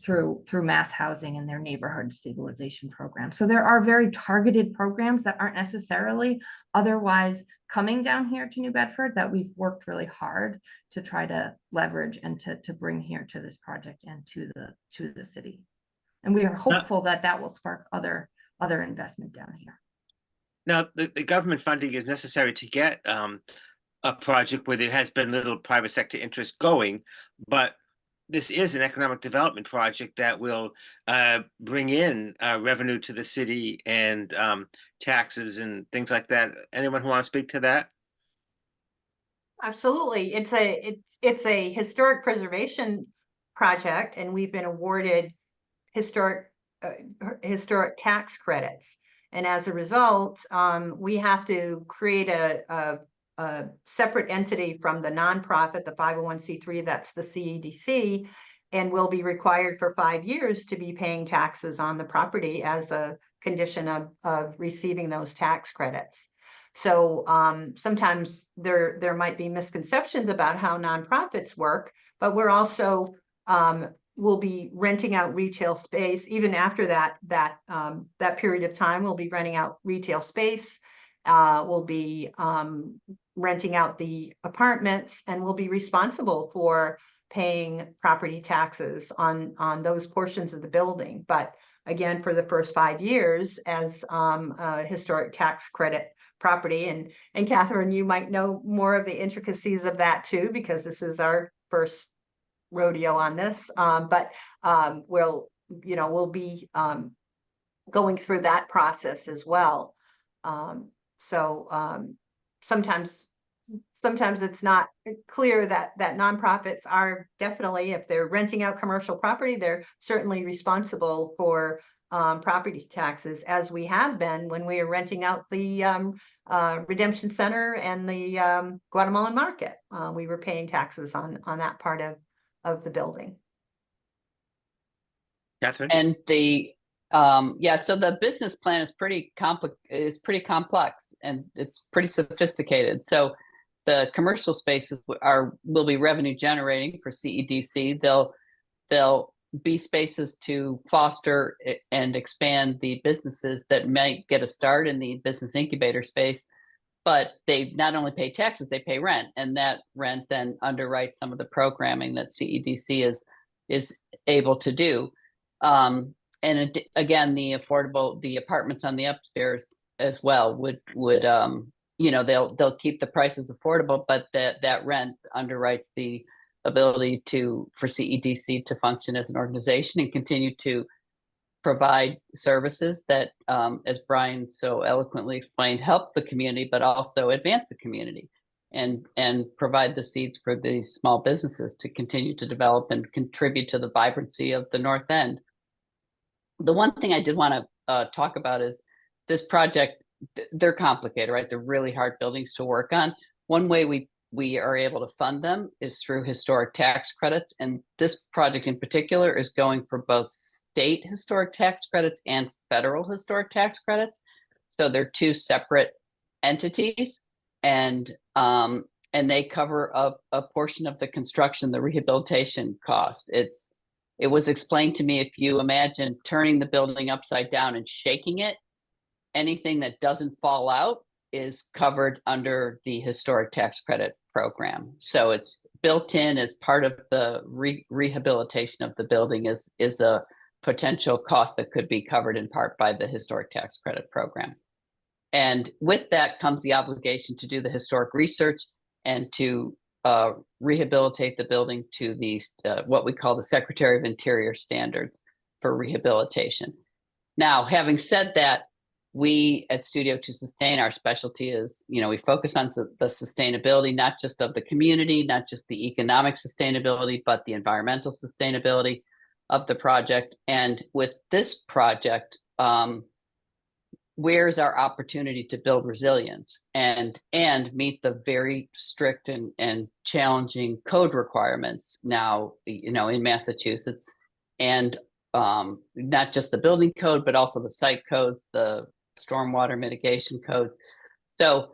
through Mass Housing and their neighborhood stabilization program. So there are very targeted programs that aren't necessarily otherwise coming down here to New Bedford that we've worked really hard to try to leverage and to bring here to this project and to the city. And we are hopeful that that will spark other investment down here. Now, the government funding is necessary to get a project where there has been little private sector interest going, but this is an economic development project that will bring in revenue to the city and taxes and things like that. Anyone who wants to speak to that? Absolutely. It's a historic preservation project, and we've been awarded historic tax credits. And as a result, we have to create a separate entity from the nonprofit, the 501c3, that's the CEDC, and will be required for 5 years to be paying taxes on the property as a condition of receiving those tax credits. So sometimes there might be misconceptions about how nonprofits work, but we're also we'll be renting out retail space. Even after that period of time, we'll be renting out retail space. We'll be renting out the apartments, and we'll be responsible for paying property taxes on those portions of the building. But again, for the first 5 years as a historic tax credit property. And Kathryn, you might know more of the intricacies of that too, because this is our first rodeo on this. But we'll be going through that process as well. So sometimes it's not clear that nonprofits are definitely, if they're renting out commercial property, they're certainly responsible for property taxes, as we have been when we are renting out the Redemption Center and the Guatemalan Market. We were paying taxes on that part of the building. Kathryn? And so the business plan is pretty complex and it's pretty sophisticated. So the commercial spaces will be revenue generating for CEDC. They'll be spaces to foster and expand the businesses that might get a start in the business incubator space, but they not only pay taxes, they pay rent, and that rent then underwrites some of the programming that CEDC is able to do. And again, the apartments on the upstairs as well would they'll keep the prices affordable, but that rent underwrites the ability for CEDC to function as an organization and continue to provide services that, as Brian so eloquently explained, help the community, but also advance the community and provide the seeds for these small businesses to continue to develop and contribute to the vibrancy of the North End. The one thing I did want to talk about is this project. They're complicated, right? They're really hard buildings to work on. One way we are able to fund them is through historic tax credits. And this project in particular is going for both state historic tax credits and federal historic tax credits. So they're two separate entities, and they cover a portion of the construction, the rehabilitation cost. It was explained to me, if you imagine turning the building upside down and shaking it, anything that doesn't fall out is covered under the historic tax credit program. So it's built in as part of the rehabilitation of the building is a potential cost that could be covered in part by the historic tax credit program. And with that comes the obligation to do the historic research and to rehabilitate the building to the what we call the Secretary of Interior standards for rehabilitation. Now, having said that, we at Studio to Sustain, our specialty is, we focus on the sustainability, not just of the community, not just the economic sustainability, but the environmental sustainability of the project. And with this project, where's our opportunity to build resilience and meet the very strict and challenging code requirements now, in Massachusetts, and not just the building code, but also the site codes, the stormwater mitigation codes. So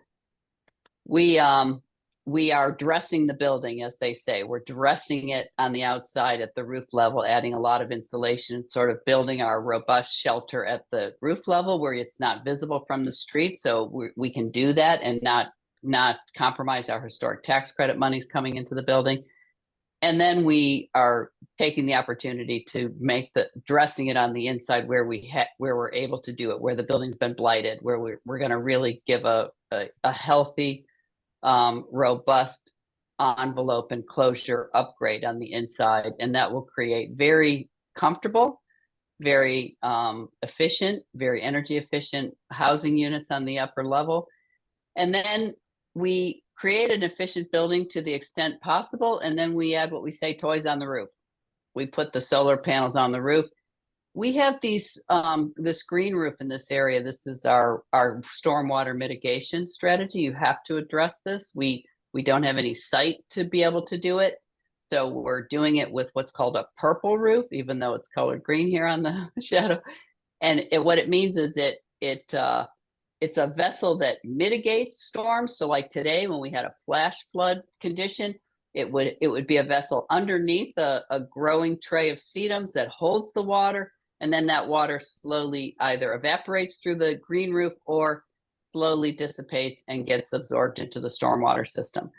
we are dressing the building, as they say. We're dressing it on the outside at the roof level, adding a lot of insulation, sort of building our robust shelter at the roof level where it's not visible from the street. So we can do that and not compromise our historic tax credit monies coming into the building. And then we are taking the opportunity to make dressing it on the inside where we're able to do it, where the building's been blighted, where we're going to really give a healthy, robust envelope and closure upgrade on the inside. And that will create very comfortable, very efficient, very energy efficient housing units on the upper level. And then we create an efficient building to the extent possible. And then we add what we say, toys on the roof. We put the solar panels on the roof. We have this green roof in this area. This is our stormwater mitigation strategy. You have to address this. We don't have any site to be able to do it. So we're doing it with what's called a purple roof, even though it's colored green here on the shadow. And what it means is it's a vessel that mitigates storms. So like today, when we had a flash flood condition, it would be a vessel underneath a growing tray of sedums that holds the water. And then that water slowly either evaporates through the green roof or slowly dissipates and gets absorbed into the stormwater system.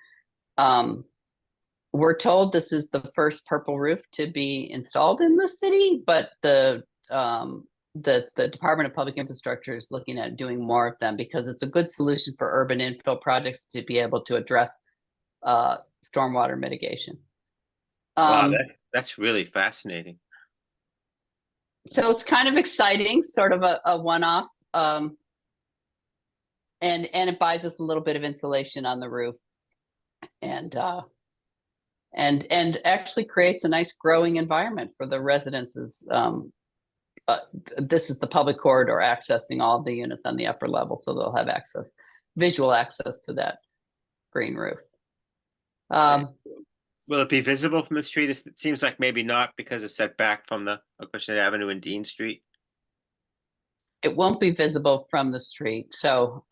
We're told this is the first purple roof to be installed in the city, but the Department of Public Infrastructure is looking at doing more of them because it's a good solution for urban infill projects to be able to address stormwater mitigation. Wow, that's really fascinating. So it's kind of exciting, sort of a one-off, and it buys us a little bit of insulation on the roof, and actually creates a nice growing environment for the residences. This is the public corridor accessing all of the units on the upper level, so they'll have visual access to that green roof. Will it be visible from the street? It seems like maybe not because it's set back from the Acushnet Avenue and Dean Street. It won't be visible from the street. So,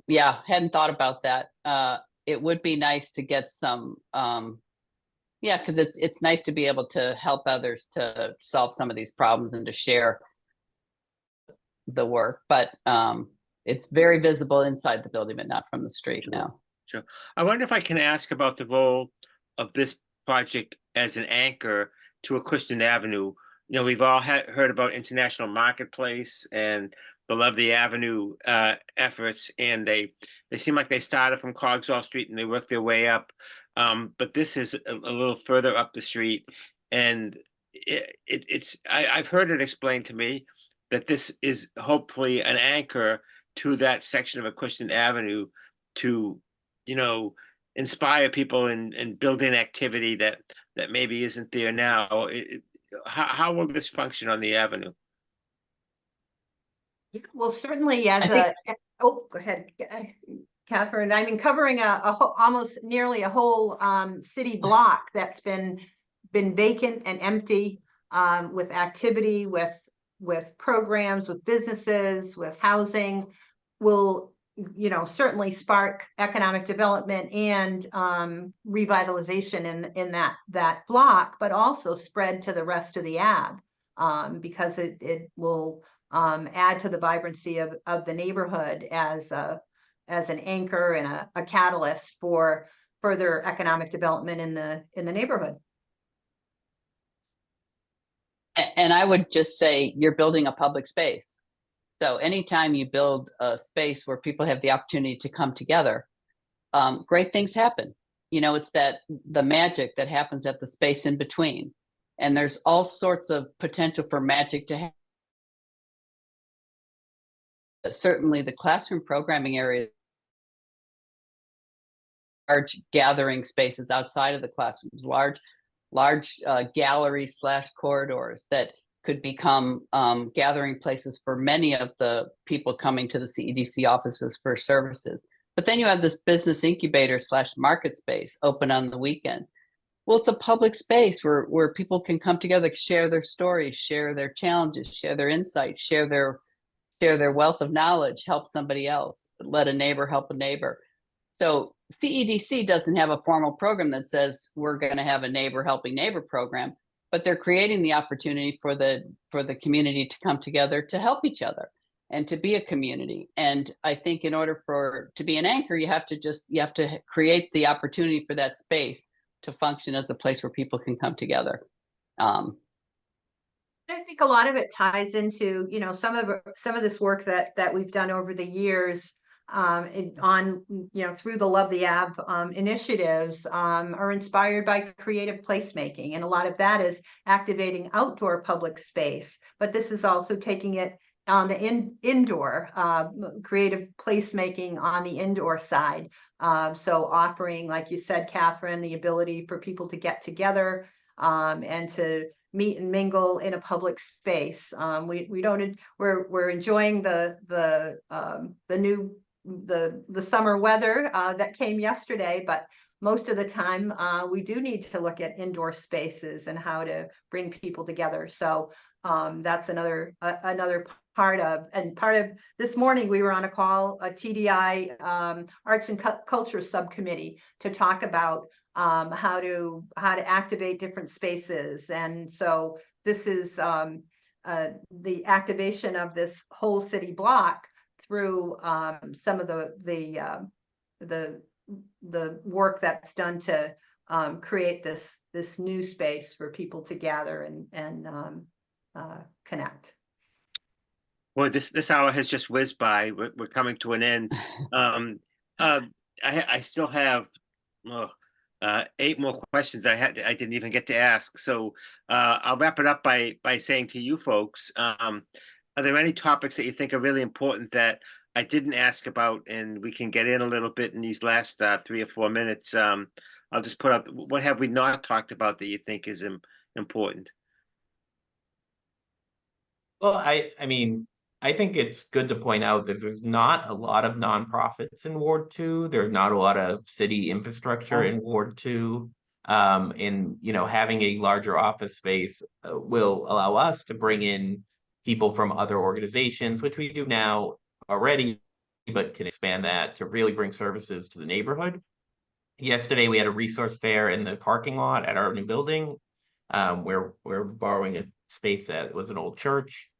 yeah, hadn't thought about that. It would be nice to get some, because it's nice to be able to help others to solve some of these problems and to share the work. But it's very visible inside the building, but not from the street now. Sure. I wonder if I can ask about the role of this project as an anchor to Acushnet Avenue. We've all heard about International Marketplace and the Lovely Avenue efforts, and they seem like they started from Cogswell Street and they worked their way up. But this is a little further up the street, and I've heard it explained to me that this is hopefully an anchor to that section of Acushnet Avenue to inspire people and build in activity that maybe isn't there now. How will this function on the avenue? Yeah, well, certainly go ahead, Kathryn. I mean, covering almost nearly a whole city block that's been vacant and empty, with activity, with programs, with businesses, with housing, will certainly spark economic development and revitalization in that block, but also spread to the rest of the Ave, because it will add to the vibrancy of the neighborhood as an anchor and a catalyst for further economic development in the neighborhood. And I would just say you're building a public space. So anytime you build a space where people have the opportunity to come together, great things happen. You know, it's the magic that happens at the space in between. And there's all sorts of potential for magic to happen. Certainly the classroom programming area, large gathering spaces outside of the classrooms, large galleries / corridors that could become gathering places for many of the people coming to the CEDC offices for services. But then you have this business incubator / market space open on the weekends. Well, it's a public space where people can come together, share their stories, share their challenges, share their insights, share their wealth of knowledge, help somebody else, let a neighbor help a neighbor. So CEDC doesn't have a formal program that says we're going to have a neighbor helping neighbor program, but they're creating the opportunity for the community to come together to help each other and to be a community. And I think in order to be an anchor, you have to create the opportunity for that space to function as a place where people can come together. I think a lot of it ties into, you know, some of this work that we've done over the years through the Love the Ave initiatives are inspired by creative placemaking. And a lot of that is activating outdoor public space, but this is also taking it on the indoor creative placemaking on the indoor side. So offering, like you said, Kathryn, the ability for people to get together and to meet and mingle in a public space. We're enjoying the summer weather that came yesterday, but most of the time we do need to look at indoor spaces and how to bring people together. So that's another part of this morning we were on a call, a TDI Arts and Culture subcommittee, to talk about how to activate different spaces. And so this is the activation of this whole city block through some of the work that's done to create this new space for people to gather and connect. Well, this hour has just whizzed by. We're coming to an end. I still have 8 more questions I didn't even get to ask. So I'll wrap it up by saying to you folks, are there any topics that you think are really important that I didn't ask about, and we can get in a little bit in these last 3 or 4 minutes? I'll just put up, what have we not talked about that you think is important? Well, I mean, I think it's good to point out that there's not a lot of nonprofits in Ward 2. There's not a lot of city infrastructure in Ward 2. And, you know, having a larger office space will allow us to bring in people from other organizations, which we do now already, but can expand that to really bring services to the neighborhood. Yesterday, we had a resource fair in the parking lot at our new building, where we're borrowing a space that was an old church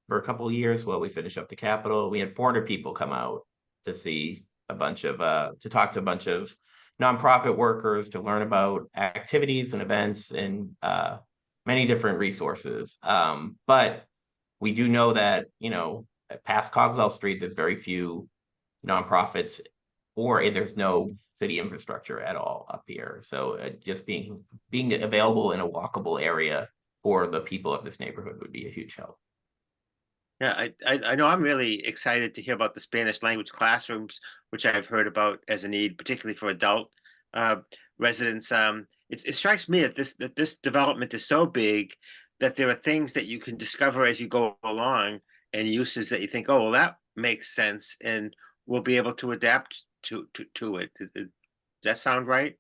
for a couple of years while we finish up the Capitol. We had 400 people come out to see a bunch of, to talk to a bunch of nonprofit workers, to learn about activities and events and many different resources. But we do know that, you know, past Cogswell Street, there's very few nonprofits, or there's no city infrastructure at all up here. So just being available in a walkable area for the people of this neighborhood would be a huge help. Yeah, I know I'm really excited to hear about the Spanish language classrooms, which I've heard about as a need, particularly for adult residents. It strikes me that this development is so big that there are things that you can discover as you go along, and uses that you think, oh, well, that makes sense, and we'll be able to adapt to it. Does that sound right?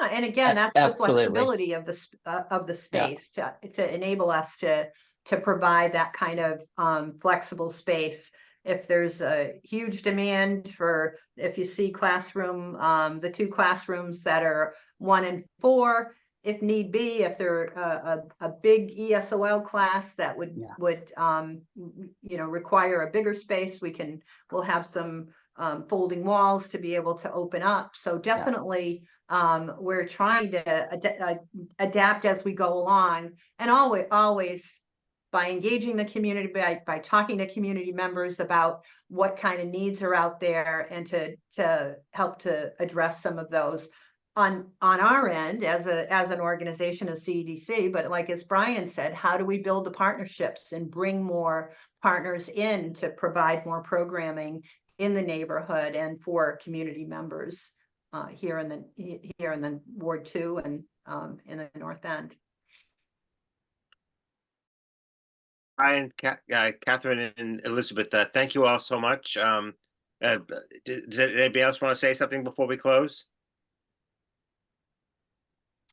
And again, that's Absolutely. the flexibility of the space to enable us to provide that kind of flexible space. If there's a huge demand for, if you see classroom, the 2 classrooms that are 1 and 4, if need be, if they're a big ESOL class that would require a bigger space, we'll have some folding walls to be able to open up. So definitely we're trying to adapt as we go along, and always by engaging the community, by talking to community members about what kind of needs are out there, and to help to address some of those on our end as an organization of CEDC. But like as Brian said, how do we build the partnerships and bring more partners in to provide more programming in the neighborhood and for community members here in the Ward 2 and in the North End. Brian, Kathryn, and Elizabeth, thank you all so much. Does anybody else want to say something before we close?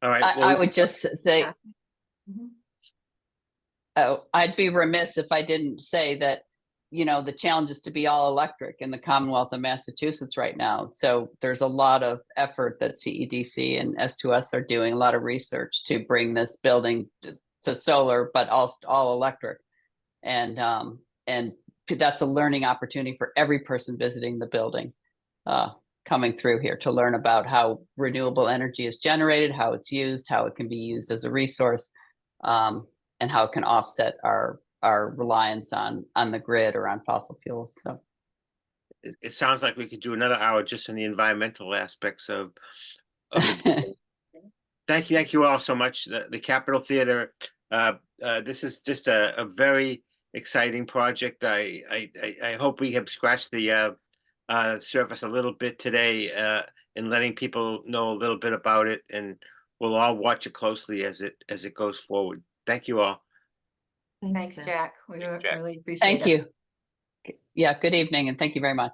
All right. I would just say, Yeah. Mhm. oh, I'd be remiss if I didn't say that, you know, the challenge is to be all electric in the Commonwealth of Massachusetts right now. So there's a lot of effort that CEDC and S2S are doing, a lot of research to bring this building to solar, but also all electric. And that's a learning opportunity for every person visiting the building, coming through here to learn about how renewable energy is generated, how it's used, how it can be used as a resource, and how it can offset our reliance on the grid or on fossil fuels. So it sounds like we could do another hour just on the environmental aspects of the Thank you all so much. The Capitol Theater. This is just a very exciting project. I hope we have scratched the surface a little bit today in letting people know a little bit about it, and we'll all watch it closely as it goes forward. Thank you all. Thanks, Jack. Jack. We Jack. really appreciate it. thank you. Yeah, good evening and thank you very much.